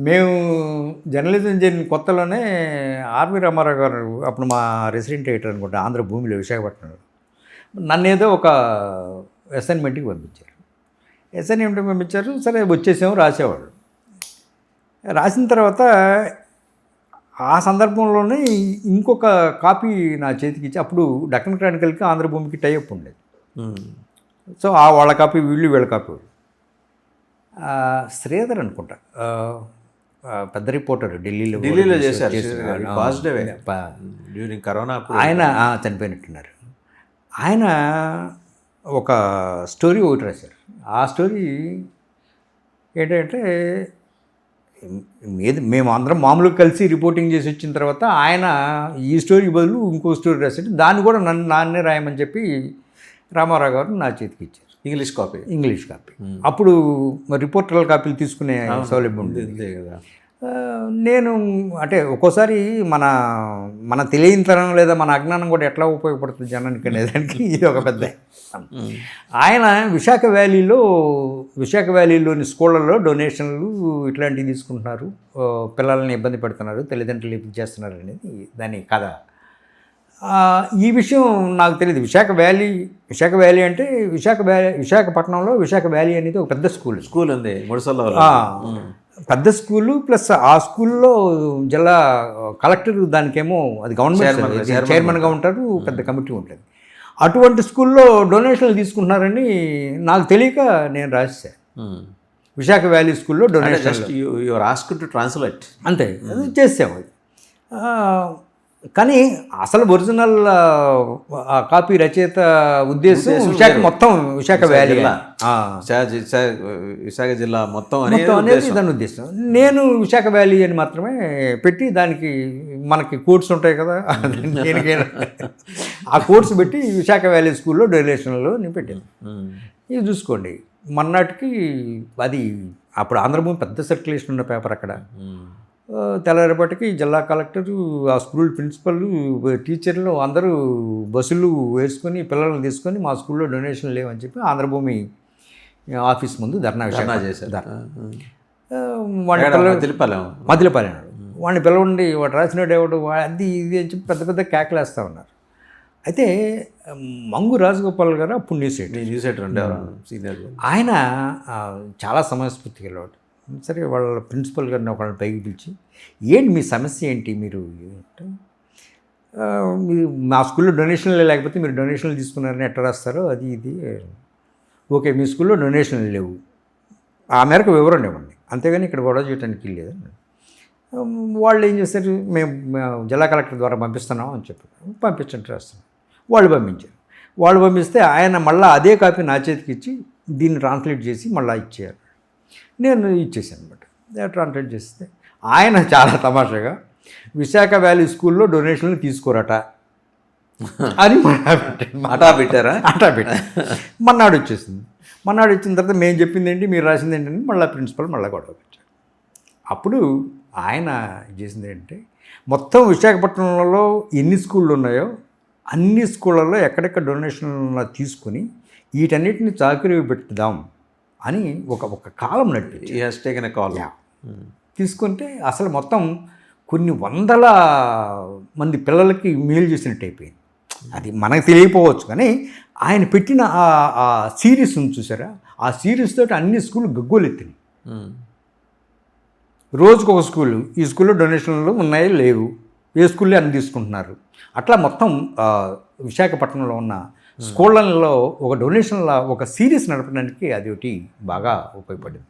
మేము జర్నలిజం చేరిన కొత్తలోనే ఆర్వి రామారావు గారు అప్పుడు మా రెసిడెంట్ ఎడిటర్ అనుకుంటా ఆంధ్రభూమిలో విశాఖపట్నంలో నన్ను ఏదో ఒక అసైన్మెంట్కి పంపించారు. అసైన్మెంట్ పంపించారు, సరే వచ్చేసాము, రాసేవాళ్ళు. రాసిన తర్వాత ఆ సందర్భంలోనే ఇంకొక కాపీ నా చేతికి ఇచ్చి, అప్పుడు డక్కన్ క్రానికల్కి ఆంధ్రభూమికి టైఅప్ ఉండేది. సో ఆ వాళ్ళ కాపీ వీళ్ళ కాపీ శ్రీధర్ అనుకుంటా, పెద్ద రిపోర్టర్, ఢిల్లీలో చేశారు. డ్యూరింగ్ కరోనా ఆయన చనిపోయినట్టున్నారు. ఆయన ఒక స్టోరీ ఒకటి రాశారు. ఆ స్టోరీ ఏంటంటే మేము అందరం మామూలుగా కలిసి రిపోర్టింగ్ చేసి వచ్చిన తర్వాత ఆయన ఈ స్టోరీకి బదులు ఇంకో స్టోరీ రాశారు. దాన్ని కూడా నాన్నే రాయమని చెప్పి రామారావు గారు నా చేతికి ఇచ్చారు. English copy. అప్పుడు రిపోర్టర్ల కాపీలు తీసుకునే సౌలభ్యం ఉండేది కదా. నేను అంటే ఒక్కోసారి మన తెలియనితనం లేదా మన అజ్ఞానం కూడా ఎట్లా ఉపయోగపడుతుంది జనానికి అనేదానికి ఇది ఒక పెద్ద. ఆయన విశాఖ వ్యాలీలోని స్కూళ్ళల్లో డొనేషన్లు ఇట్లాంటివి తీసుకుంటున్నారు, పిల్లల్ని ఇబ్బంది పెడుతున్నారు, తల్లిదండ్రులు ఇబ్బంది చేస్తున్నారు అనేది దాని కథ. ఈ విషయం నాకు తెలియదు. విశాఖ వ్యాలీ అంటే విశాఖపట్నంలో విశాఖ వ్యాలీ అనేది ఒక పెద్ద స్కూల్ ఉంది, ముడసల్లో పెద్ద స్కూలు. ప్లస్ ఆ స్కూల్లో జిల్లా కలెక్టర్ దానికేమో అది గవర్నమెంట్ చైర్మన్గా ఉంటారు, పెద్ద కమిటీ ఉంటుంది. అటువంటి స్కూల్లో డొనేషన్లు తీసుకుంటున్నారని నాకు తెలియక నేను రాసేసాను. విశాఖ వ్యాలీ స్కూల్లో డొనేషన్ ట్రాన్స్లేట్ అంతే చేసాము. కానీ అసలు ఒరిజినల్ కాపీ రచయిత ఉద్దేశం విశాఖ వ్యాలీ, విశాఖ జిల్లా మొత్తం అనేది దాని ఉద్దేశం. నేను విశాఖ వ్యాలీ అని మాత్రమే పెట్టి దానికి మనకి కోర్స్ ఉంటాయి కదా, ఆ కోర్సు పెట్టి విశాఖ వ్యాలీ స్కూల్లో డొనేషన్లో నేను పెట్టాను. ఇది చూసుకోండి, మన్నాటికి అది అప్పుడు ఆంధ్రభూమి పెద్ద సర్క్యులేషన్ ఉన్న పేపర్. అక్కడ తెల్లరేపటికి జిల్లా కలెక్టరు, ఆ స్కూల్ ప్రిన్సిపల్, టీచర్లు అందరూ బస్సులు వేసుకొని పిల్లల్ని తీసుకొని మా స్కూల్లో డొనేషన్ లేవని చెప్పి ఆంధ్రభూమి ఆఫీస్ ముందు ధర్నా చేశారు. మదిలిపాలెం వాడిని పిలవండి, వాడు రాసినాడు ఎవడు అది ఇది అని చెప్పి పెద్ద పెద్ద కేకలేస్తూ ఉన్నారు. అయితే మంగు రాజగోపాల్ గారు అప్పుడు న్యూస్ ఎడిటర్ సీనియర్. ఆయన చాలా సమయస్ఫూర్తి గలవాడు. సరే వాళ్ళ ప్రిన్సిపల్ గారిని ఒకళ్ళని పైకి పిలిచి, ఏంటి మీ సమస్య ఏంటి, మీరు మా స్కూల్లో డొనేషన్లు లేకపోతే మీరు డొనేషన్లు తీసుకున్నారని ఎట్లా రాస్తారో అది ఇది. ఓకే, మీ స్కూల్లో డొనేషన్లు లేవు, ఆ మేరకు వివరణ ఇవ్వండి, అంతేగాని ఇక్కడ గొడవ చేయడానికి లేదు. వాళ్ళు ఏం చేస్తారు, మేము జిల్లా కలెక్టర్ ద్వారా పంపిస్తున్నాం అని చెప్పి పంపించండి రాస్తున్నాం. వాళ్ళు పంపిస్తే ఆయన మళ్ళీ అదే కాపీ నా చేతికి ఇచ్చి దీన్ని ట్రాన్స్లేట్ చేసి మళ్ళీ ఇచ్చేయాలి. నేను ఇచ్చేసాను అనమాట. ట్రాన్స్లేట్ చేస్తే ఆయన చాలా తమాషాగా విశాఖ వ్యాలీ స్కూల్లో డొనేషన్లు తీసుకోరట అని అటా పెట్టారు. మన్నాడు వచ్చేసింది. మన్నాడు వచ్చిన తర్వాత మేము చెప్పింది ఏంటి, మీరు రాసింది ఏంటని మళ్ళీ ప్రిన్సిపల్ మళ్ళీ గొడవ పెట్టారు. అప్పుడు ఆయన చేసింది ఏంటంటే, మొత్తం విశాఖపట్నంలో ఎన్ని స్కూళ్ళు ఉన్నాయో అన్ని స్కూళ్ళల్లో ఎక్కడెక్కడ డొనేషన్లు తీసుకుని వీటన్నిటిని చాకరీ పెట్టుదాం అని ఒక కాలం నడిపి తీసుకుంటే అసలు మొత్తం కొన్ని వందల మంది పిల్లలకి మేలు చేసినట్టు అయిపోయింది. అది మనకు తెలియకపోవచ్చు, కానీ ఆయన పెట్టిన ఆ సిరీస్ ఉంది చూసారా, ఆ సిరీస్ తోటి అన్ని స్కూళ్ళు గగ్గోలెత్తినాయి. రోజుకు ఒక స్కూలు, ఈ స్కూల్లో డొనేషన్లు ఉన్నాయి లేవు, ఏ స్కూల్లో అన్ని తీసుకుంటున్నారు, అట్లా మొత్తం విశాఖపట్నంలో ఉన్న స్కూళ్ళల్లో ఒక డొనేషన్ల ఒక సిరీస్ నడపడానికి అది ఒకటి బాగా ఉపయోగపడింది.